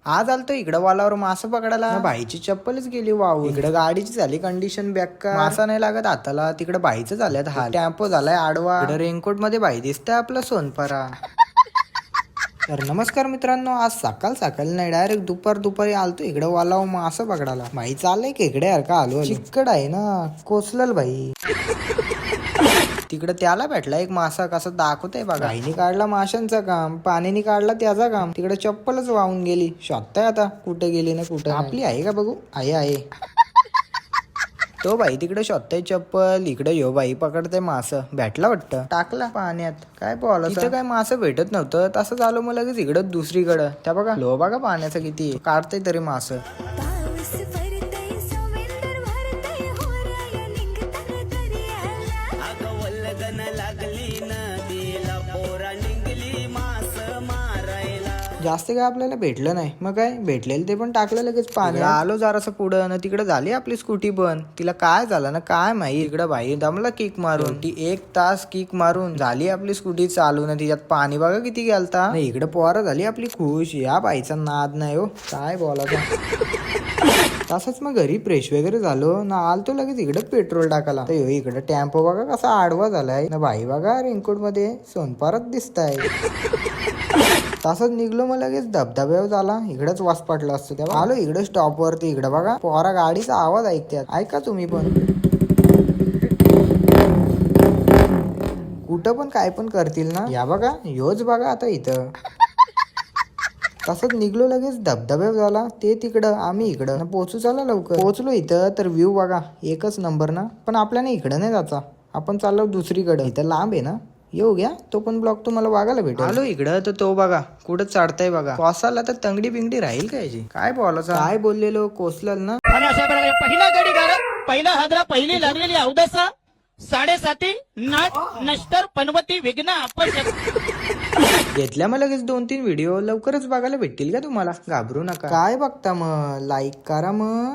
आज आलतो इकडं वालावर मासा पकडायला, बाईची चप्पलच गेली वाहून. इकडं गाडीची झाली कंडिशन बेकार, मासा नाही लागत हाताला. तिकडं बाईचं झाल्यात हाल, टेम्पो झालाय आडवा. इकडं रेनकोट मध्ये बाई दिसते आपला सोनपरा. तर नमस्कार मित्रांनो, आज सकाळी नाही डायरेक्ट दुपारी आलतो इकडं वालाव मासा पकडायला. बाई चाललंय की इकडे यार का आलो, चिक्कड आहे ना कोसलल बाई. तिकडे त्याला भेटला एक मासा, कसा दाखवतय बघा. बाईनी काढला माशांचं काम, पाण्याने काढला त्याचा काम. तिकडे चप्पलच वाहून गेली. शोधताय आता कुठे गेली ना कुठं. आपली आहे का बघू. आहे तो बाई तिकडे शोधताय चप्पल, इकडे यो बाई पकडते मास. भेटला वाटतं, टाकला पाण्यात. काय बोला इथं काय मास भेटत नव्हतं, तसं झालं मग लगेच इकडं दुसरीकडं. त्या बघा लो बघा पाण्याचा किती काढतय तरी मास. जास्त काय आपल्याला भेटलं नाही, मग काय भेटलेलं ते पण टाकलं लगेच पाणी. आलो जरासं पुढं ना, तिकडे झाली आपली स्कूटी बंद. तिला काय झालं ना काय माहिती. इकडं बाई दमला किक मारून. ती 1 तास किक मारून झाली आपली स्कूटी चालू ना. तिच्यात पाणी बघा किती गेलता. इकडे पोरं झाली आपली खुश. या बाईचा नाद नाही हो, काय बोलायचं. तसंच मग घरी फ्रेश वगैरे झालो ना, आलतो लगेच इकडे पेट्रोल टाकायला. तर इकडे टेम्पो बघा कसा आडवा झालाय ना. बाई बघा रेनकोट मध्ये सोनपारच दिसताय. तसंच निघलो मग लगेच धबधब्यावर झाला. इकडेच वास पडला असतो तेव्हा. आलो इकडे स्टॉप वरती. इकडे बघा पोरा गाडीचा आवाज ऐकतात, ऐका तुम्ही पण. कुठं पण काय पण करतील ना. या बघा योच बघा आता इथं. तसंच निघलो लगेच धबधब्यावर झाला. ते तिकडं आम्ही इकडं पोहोचू. चला लवकर. पोहोचलो इथं तर व्ह्यू बघा एकच नंबर ना. पण आपल्याला इकडं नाही जायचा, आपण चाललो दुसरीकडे. इथं लांब आहे ना, येऊ घ्या. तो पण ब्लॉग तुम्हाला बघायला भेटेल. आलो इकडं तर तो बघा कुठं चढताय बघा. कोसाला तर तंगडी बिंगडी राहील काय जी. काय बोलायचं, काय बोललेलो कोसलल ना. आणि अशा प्रकारे पहिला गडी गाडत, पहिला हादरा, पहिली लागलेली अवदसा 7.5 नाट नष्टर पनवती विघ्न अपयश. घेतल्या मग लगेच 2-3 व्हिडिओ लवकरच बघायला भेटतील का तुम्हाला. घाबरू नका. काय बघता मग, लाईक करा मग.